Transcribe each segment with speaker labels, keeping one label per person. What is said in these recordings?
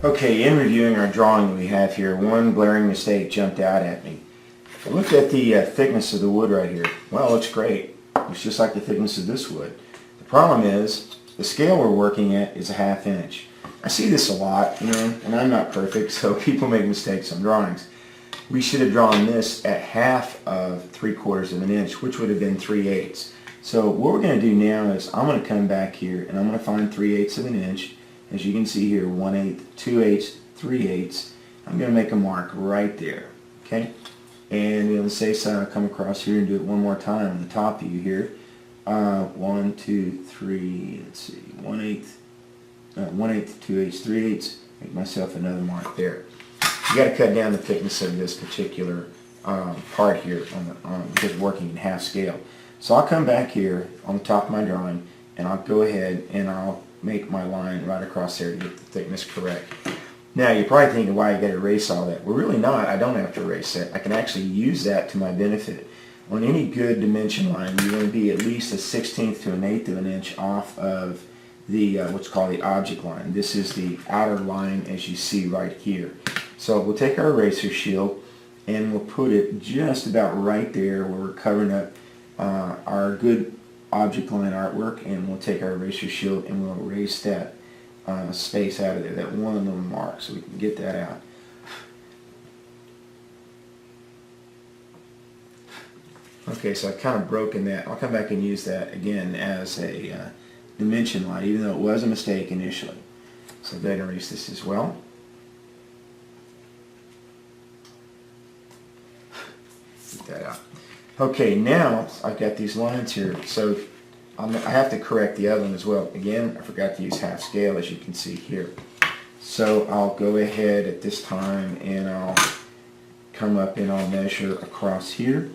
Speaker 1: Okay, in reviewing our drawing we have here, one glaring mistake jumped out at me. I looked at the thickness of the wood right here. Well, it looks great. It's just like the thickness of this wood. The problem is, the scale we're working at is a 1/2 inch. I see this a lot, and I'm not perfect, so people make mistakes on drawings. We should have drawn this at 1/2 of 3/4 of an inch, which would have been 3/8. So what we're going to do now is I'm going to come back here and I'm going to find 3/8 of an inch. As you can see here, 1/8, 2/8, 3/8. I'm going to make a mark right there. Okay? And on the safe side, I'll come across here and do it one more time on the top view here. 1, 2, 3, let's see, 1/8, 1/8, 2/8, 3/8. Make myself another mark there. You got to cut down the thickness of this particular part here because we're working in 1/2 scale. So I'll come back here on the top of my drawing and I'll go ahead and I'll make my line right across there to get the thickness correct. Now you're probably thinking, why you got to erase all that? Well, really not. I don't have to erase that. I can actually use that to my benefit. On any good dimension line, you want to be at least a 1/16 to an 1/8 of an inch off of the what's called the object line. This is the outer line as you see right here. So we'll take our eraser shield and we'll put it just about right there where we're covering up our good object line artwork, and we'll take our eraser shield and we'll erase that space out of there, that one little mark, so we can get that out. Okay, so I've kind of broken that. I'll come back and use that again as a dimension line, even though it was a mistake initially. So go ahead and erase this as well. Get that out. Okay, now I've got these lines here, so I have to correct the other one as well. Again, I forgot to use 1/2 scale, as you can see here. So I'll go ahead at this time and I'll come up and I'll measure across here,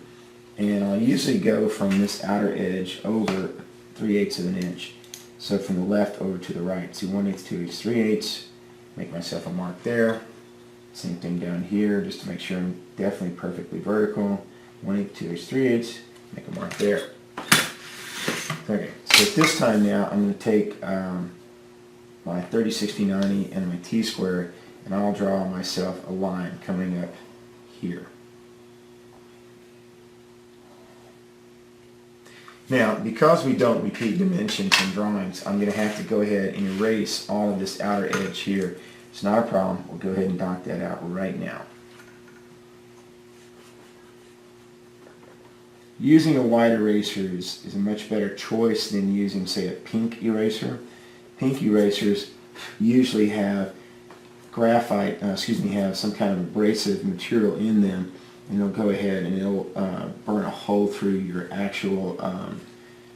Speaker 1: and I'll usually go from this outer edge over 3/8 of an inch. So from the left over to the right. See, 1/8, 2/8, 3/8. Make myself a mark there. Same thing down here, just to make sure I'm definitely perfectly vertical. 1/8, 2/8, 3/8. Make a mark there. Okay, so at this time now, I'm going to take my 30, 60, 90 and my T-square, and I'll draw myself a line coming up here. Now, because we don't repeat dimensions in drawings, I'm going to have to go ahead and erase all of this outer edge here. It's not a problem. We'll go ahead and knock that out right now. Using a white eraser is a much better choice than using, say, a pink eraser. Pink erasers usually have graphite, have some kind of abrasive material in them, and they'll go ahead and it'll burn a hole through your actual,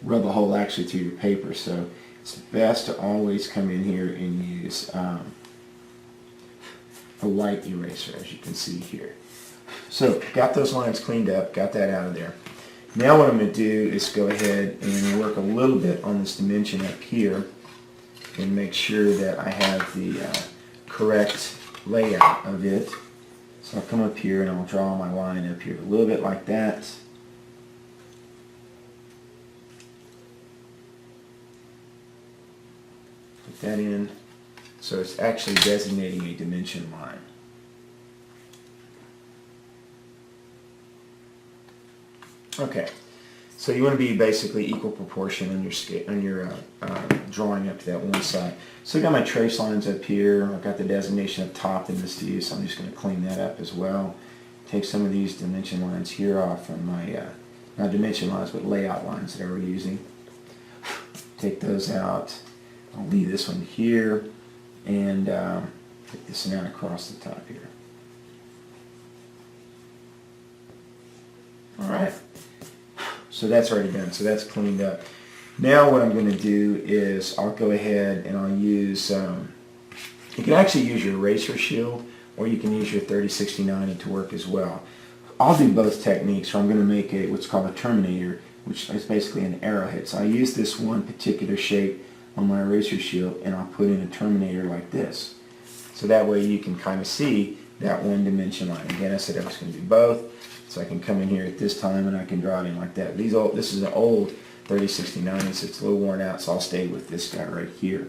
Speaker 1: rub a hole actually through your paper. So it's best to always come in here and use a white eraser, as you can see here. So got those lines cleaned up, got that out of there. Now what I'm going to do is go ahead and work a little bit on this dimension up here and make sure that I have the correct layout of it. So I'll come up here and I'll draw my line up here a little bit like that. Put that in. So it's actually designating a dimension line. Okay, so you want to be basically equal proportion on your drawing up to that one side. So I got my trace lines up here. I've got the designation up top in this view, so I'm just going to clean that up as well. Take some of these dimension lines here off from my, not dimension lines, but layout lines that I was using. Take those out. I'll leave this one here, and take this one out across the top here. Alright. So that's already done, so that's cleaned up. Now what I'm going to do is I'll go ahead and I'll use, you can actually use your eraser shield, or you can use your 30, 60, 90 to work as well. I'll do both techniques, so I'm going to make what's called a Terminator, which is basically an arrowhead. So I use this one particular shape on my eraser shield, and I'll put in a Terminator like this. So that way you can kind of see that one dimension line. Again, I said I was going to do both. So I can come in here at this time and I can draw it in like that. This is an old 30, 60, 90, so it's a little worn out, so I'll stay with this guy right here.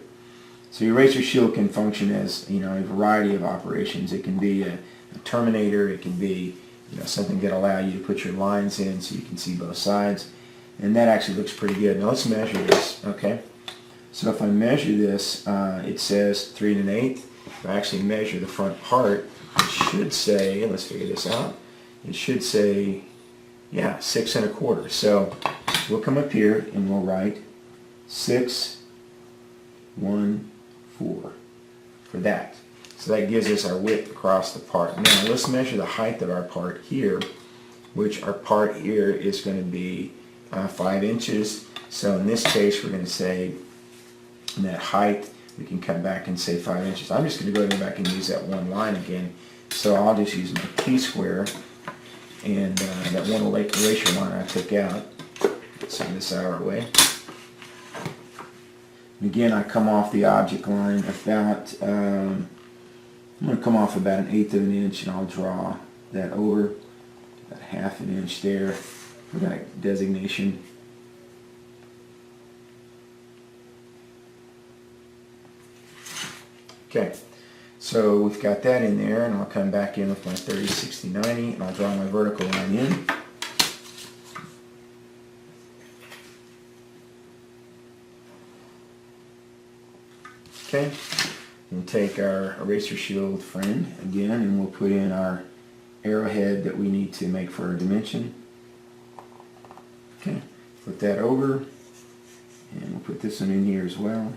Speaker 1: So your eraser shield can function as, you know, a variety of operations. It can be a Terminator. It can be, you know, something that allow you to put your lines in so you can see both sides. And that actually looks pretty good. Now let's measure this, okay? So if I measure this, it says 3 1/8. If I actually measure the front part, it should say, let's figure this out, it should say, yeah, 6 1/4. So we'll come up here and we'll write 6 1 4 for that. So that gives us our width across the part. Now let's measure the height of our part here, which our part here is going to be 5 inches. So in this case, we're going to say that height, we can come back and say 5 inches. I'm just going to go back and use that one line again. So I'll just use my T-square and that one erasure line I took out. Send this out of our way. Again, I come off the object line about, I'm going to come off about 1/8 of an inch, and I'll draw that over about 1/2 an inch there for that designation. Okay, so we've got that in there, and I'll come back in with my 30, 60, 90, and I'll draw my vertical line in. Okay, and take our eraser shield friend again, and we'll put in our arrowhead that we need to make for our dimension. Okay, flip that over, and we'll put this one in here as well.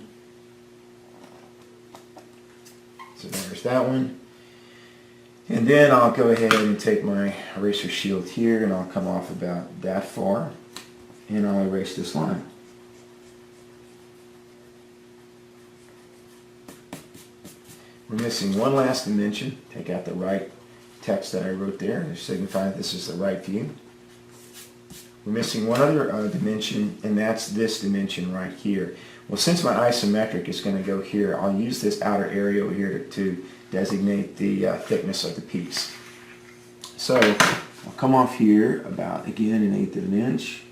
Speaker 1: So there's that one. And then I'll go ahead and take my eraser shield here, and I'll come off about that far, and I'll erase this line. We're missing one last dimension. Take out the right text that I wrote there to signify that this is the right view. We're missing one other dimension, and that's this dimension right here. Well, since my isometric is going to go here, I'll use this outer area over here to designate the thickness of the piece. So I'll come off here about, again, 1/8 of an inch.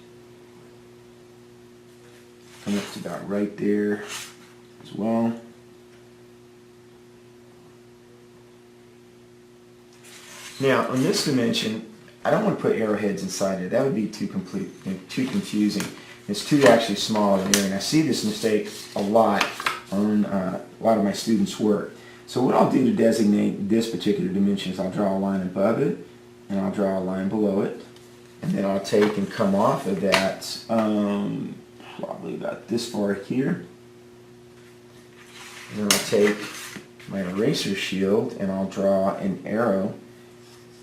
Speaker 1: Come up to about right there as well. Now, on this dimension, I don't want to put arrowheads inside it. That would be too confusing. It's too actually small in there, and I see this mistake a lot on a lot of my students' work. So what I'll do to designate this particular dimension is I'll draw a line above it, and I'll draw a line below it, and then I'll take and come off of that probably about this far here. And then I'll take my eraser shield and I'll draw an arrow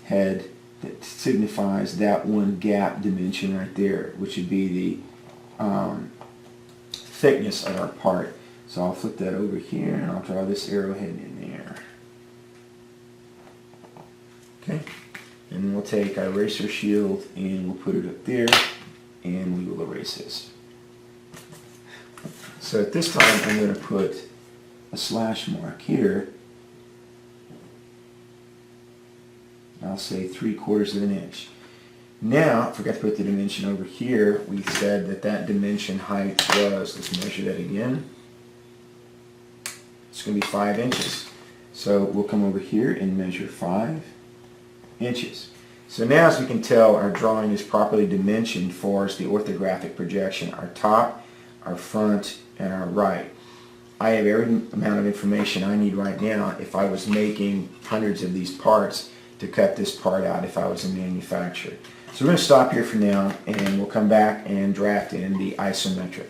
Speaker 1: head that signifies that one gap dimension right there, which would be the thickness of our part. So I'll flip that over here and I'll draw this arrowhead in there. Okay, and we'll take our eraser shield and we'll put it up there, and we will erase this. So at this time I'm going to put a slash mark here. I'll say 3/4 of an inch. Now, I forgot to put the dimension over here. We said that that dimension height was, let's measure that again. It's going to be 5 inches. So we'll come over here and measure 5 inches. So now, as we can tell, our drawing is properly dimensioned for the orthographic projection. Our top, our front, and our right. I have every amount of information I need right now if I was making hundreds of these parts to cut this part out if I was a manufacturer. So we're going to stop here for now, and we'll come back and draft in the isometric.